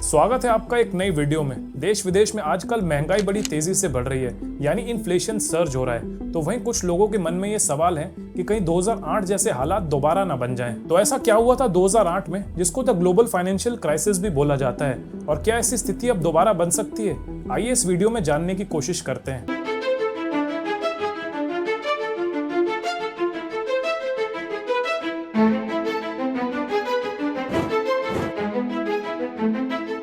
स्वागत है आपका एक नई वीडियो में। देश विदेश में आजकल महंगाई बड़ी तेजी से बढ़ रही है, यानी इन्फ्लेशन सर्ज हो रहा है। तो वहीं कुछ लोगों के मन में ये सवाल है कि कहीं 2008 जैसे हालात दोबारा ना बन जाएं। तो ऐसा क्या हुआ था 2008 में, जिसको द ग्लोबल फाइनेंशियल क्राइसिस भी बोला जाता है, और क्या ऐसी स्थिति अब दोबारा बन सकती है? आइए इस वीडियो में जानने की कोशिश करते हैं।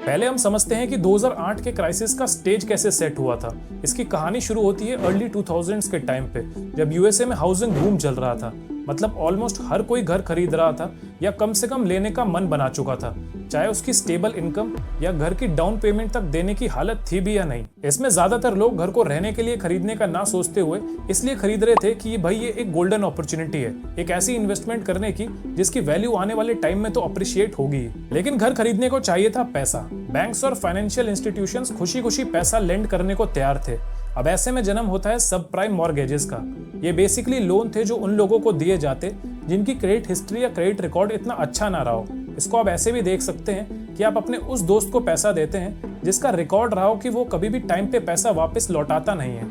पहले हम समझते हैं कि 2008 के क्राइसिस का स्टेज कैसे सेट हुआ था। इसकी कहानी शुरू होती है अर्ली 2000s के टाइम पे, जब यूएसए में हाउसिंग बूम चल रहा था। मतलब ऑलमोस्ट हर कोई घर खरीद रहा था या कम से कम लेने का मन बना चुका था, चाहे उसकी स्टेबल इनकम या घर की डाउन पेमेंट तक देने की हालत थी भी या नहीं। इसमें ज्यादातर लोग घर को रहने के लिए खरीदने का ना सोचते हुए इसलिए खरीद रहे थे कि भाई ये एक गोल्डन अपॉर्चुनिटी है, एक ऐसी इन्वेस्टमेंट करने की जिसकी वैल्यू आने वाले टाइम में तो अप्रिशिएट होगी। लेकिन घर खरीदने को चाहिए था पैसा। बैंक्स और फाइनेंशियल इंस्टीट्यूशंस खुशी खुशी पैसा लेंड करने को तैयार थे। अब ऐसे में जन्म होता है सब प्राइम मॉर्गेजेस का। ये बेसिकली लोन थे जो उन लोगों को दिए जाते जिनकी क्रेडिट हिस्ट्री या क्रेडिट रिकॉर्ड इतना अच्छा ना रहा हो। इसको आप ऐसे भी देख सकते हैं कि आप अपने उस दोस्त को पैसा देते हैं जिसका रिकॉर्ड रहा हो कि वो कभी भी टाइम पे पैसा वापस लौटाता नहीं है।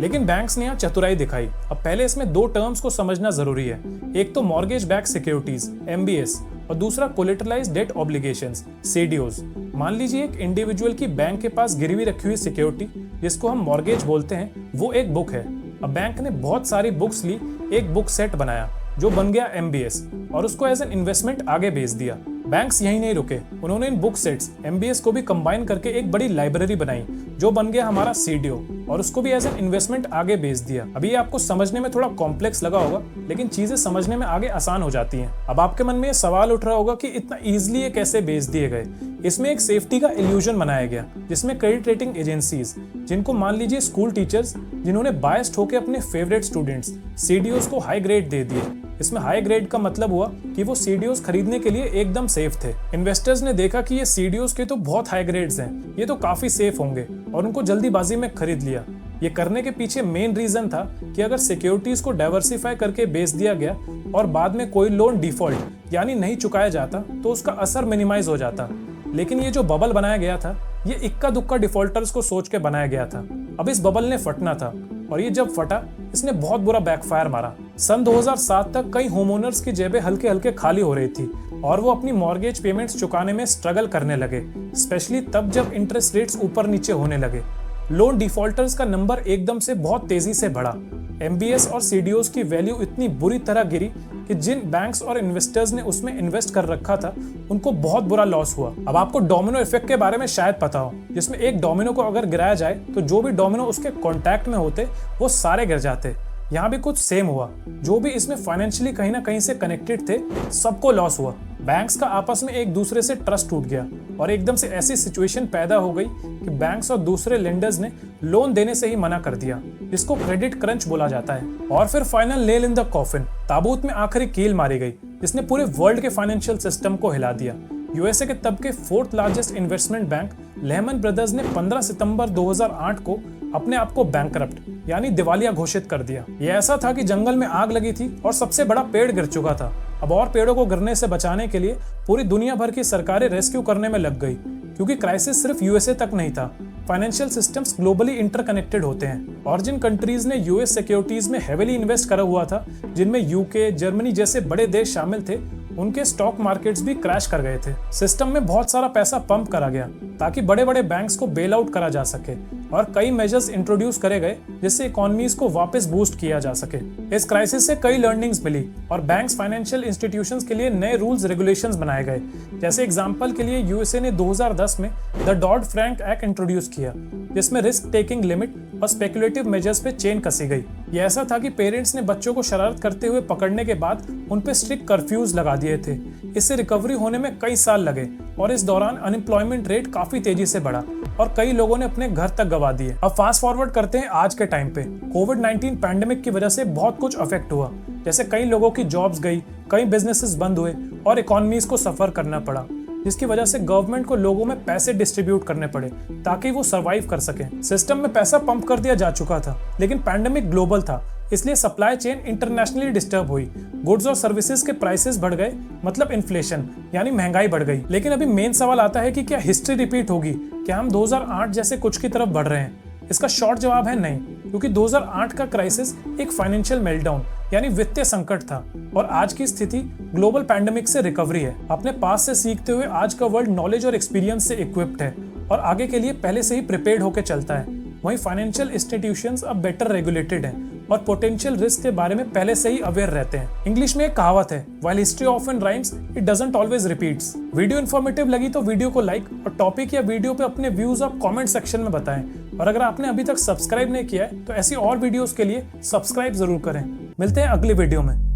लेकिन बैंक्स ने यहाँ चतुराई दिखाई। अब पहले इसमें दो टर्म्स को समझना जरूरी है। एक तो मॉर्गेज बैक सिक्योरिटीज (MBS) और दूसरा कोलेटरलाइज्ड डेट ऑब्लिगेशंस (CDOs). मान लीजिए एक इंडिविजुअल की बैंक के पास गिरवी रखी हुई सिक्योरिटी, जिसको हम मॉर्गेज बोलते हैं, वो एक बुक है। अब बैंक ने बहुत सारी बुक्स ली, एक बुक सेट बनाया जो बन गया MBS, और उसको एज एन इन्वेस्टमेंट आगे बेच दिया। बैंक्स यहीं नहीं रुके, उन्होंने इन बुक सेट्स MBS को भी कंबाइन करके एक बड़ी लाइब्रेरी बनाई जो बन गया हमारा CDO, और उसको भी एज एन इन्वेस्टमेंट आगे बेच दिया। अभी ये आपको समझने में थोड़ा कॉम्प्लेक्स लगा होगा, लेकिन चीजें समझने में आगे आसान हो जाती हैं। अब आपके मन में ये सवाल उठ रहा होगा कि इतना इजीली ये कैसे बेच दिए गए। इसमें एक सेफ्टी का इल्यूजन बनाया गया, जिसमें क्रेडिट रेटिंग एजेंसीज, जिनको मान लीजिए स्कूल टीचर्स, जिन्होंने बायस्ड होकर अपने फेवरेट स्टूडेंट्स CDOs को हाई ग्रेड दे दिए। इसमें हाई ग्रेड का मतलब हुआ कि वो CDOs खरीदने के लिए एकदम सेफ थे। इन्वेस्टर्स ने देखा कि ये CDOs के तो बहुत हाई ग्रेड्स हैं, ये तो काफी सेफ होंगे, और उनको जल्दीबाजी में खरीद लिया। ये करने के पीछे मेन रीजन था कि अगर सिक्योरिटीज को डाइवर्सिफाई करके बेच दिया गया और बाद में कोई लोन डिफॉल्ट यानी नहीं चुकाया जाता तो उसका असर मिनिमाइज हो जाता। लेकिन ये जो बबल बनाया गया था, ये इक्का दुक्का डिफॉल्टर्स को सोच के बनाया गया था। अब इस बबल ने फटना था, और ये जब फटा इसने बहुत बुरा बैकफायर मारा। सन 2007 तक कई होमओनर्स की जेबें हल्के हल्के खाली हो रही थी, और वो अपनी मॉर्गेज पेमेंट्स चुकाने में स्ट्रगल करने लगे, स्पेशली तब जब इंटरेस्ट रेट्स ऊपर नीचे होने लगे। लोन डिफॉल्टर्स का नंबर एकदम से बहुत तेजी से बढ़ा। MBS और CDOs की वैल्यू इतनी बुरी तरह गिरी कि जिन बैंक्स और इन्वेस्टर्स ने उसमें इन्वेस्ट कर रखा था उनको बहुत बुरा लॉस हुआ। अब आपको डोमिनो इफेक्ट के बारे में शायद पता हो, जिसमें एक डोमिनो को अगर गिराया जाए तो जो भी डोमिनो उसके कॉन्टैक्ट में होते वो सारे गिर जाते। यहाँ भी कुछ सेम हुआ। जो भी इसमें फाइनेंशियली कहीं ना कहीं से कनेक्टेड थे, सबको लॉस हुआ। बैंक्स का आपस में एक दूसरे से ट्रस्ट टूट गया, और एकदम से ऐसी सिचुएशन पैदा हो गई कि बैंक्स और दूसरे लेंडर्स ने लोन देने से ही मना कर दिया, जिसको क्रेडिट क्रंच बोला जाता है। और फिर final nail in the coffin, ताबूत में आखिरी कील मारी गई, जिसने पूरे वर्ल्ड के फाइनेंशियल सिस्टम को हिला दिया। यूएसए के तब के 4th largest investment bank Lehmann brothers ने 15 सितंबर 2008 को अपने आप को बैंकरप्ट यानी दिवालिया घोषित कर दिया। ये ऐसा था कि जंगल में आग लगी थी और सबसे बड़ा पेड़ गिर चुका था। अब और पेड़ों को गिरने से बचाने के लिए पूरी दुनिया भर की सरकारें रेस्क्यू करने में लग गई, क्योंकि क्राइसिस सिर्फ यूएसए तक नहीं था। फाइनेंशियल सिस्टम्स ग्लोबली इंटरकनेक्टेड होते हैं, और जिन कंट्रीज ने यूएस सिक्योरिटीज में हेविली इन्वेस्ट करा हुआ था, जिनमें यूके, जर्मनी जैसे बड़े देश शामिल थे, उनके स्टॉक मार्केट्स भी क्रैश कर गए थे। सिस्टम में बहुत सारा पैसा पंप करा गया ताकि बड़े बड़े बैंक्स को बेल आउट करा जा सके, और कई मेजर्स इंट्रोड्यूस करे गए जिससे इकोनॉमीज को वापस बूस्ट किया जा सके। इस क्राइसिस से कई लर्निंग्स मिली, और बैंक्स फाइनेंशियल इंस्टीट्यूशंस के लिए नए रूल्स रेगुलेशंस बनाए गए। जैसे एग्जांपल के लिए यूएसए ने 2010 में द डॉड-फ्रैंक एक्ट इंट्रोड्यूस किया, जिसमें रिस्क टेकिंग लिमिट और स्पेकुलेटिव मेजर्स पे चेन कसी गई। ये ऐसा था कि पेरेंट्स ने बच्चों को शरारत करते हुए पकड़ने के बाद उन पे स्ट्रिक्ट कर्फ्यूज लगा दिए थे। इससे रिकवरी होने में कई साल लगे, और इस दौरान अनएम्प्लॉयमेंट रेट काफी तेजी से बढ़ा और कई लोगों ने अपने घर तक गंवा दिए। अब फास्ट फॉरवर्ड करते हैं आज के टाइम पे। कोविड-19 पैंडेमिक की वजह से बहुत कुछ अफेक्ट हुआ, जैसे कई लोगों की जॉब्स गई, कई बिजनेसेस बंद हुए और इकोनॉमीज को सफर करना पड़ा, जिसकी वजह से गवर्नमेंट को लोगों में पैसे डिस्ट्रीब्यूट करने पड़े ताकि वो सरवाइव कर सकें। सिस्टम में पैसा पंप कर दिया जा चुका था, लेकिन पैंडेमिक ग्लोबल था, इसलिए सप्लाई चेन इंटरनेशनली डिस्टर्ब हुई। गुड्स और सर्विसेज के प्राइसेस बढ़ गए, मतलब इन्फ्लेशन यानी महंगाई बढ़ गई। लेकिन अभी मेन सवाल आता है कि क्या हिस्ट्री रिपीट होगी? क्या हम 2008 जैसे कुछ की तरफ बढ़ रहे हैं? इसका शॉर्ट जवाब है नहीं, क्योंकि 2008 का क्राइसिस एक फाइनेंशियल मेल्टडाउन यानी वित्तीय संकट था और आज की स्थिति ग्लोबल पैंडेमिक से रिकवरी है। अपने पास से सीखते हुए आज का वर्ल्ड नॉलेज और एक्सपीरियंस से इक्विप्ड है और आगे के लिए पहले से ही प्रिपेयर्ड होकर चलता है। वहीं फाइनेंशियल इंस्टीट्यूशंस अब बेटर रेगुलेटेड हैं और पोटेंशियल रिस्क के बारे में पहले से ही अवेयर रहते हैं। इंग्लिश में एक कहावत है, while history often rhymes it doesn't always repeats. Video informative लगी तो वीडियो को लाइक और टॉपिक या वीडियो पे अपने व्यूज आप कमेंट सेक्शन में बताएं। और अगर आपने अभी तक सब्सक्राइब नहीं किया है तो ऐसी और वीडियोस के लिए सब्सक्राइब जरूर करें। मिलते हैं अगली वीडियो में।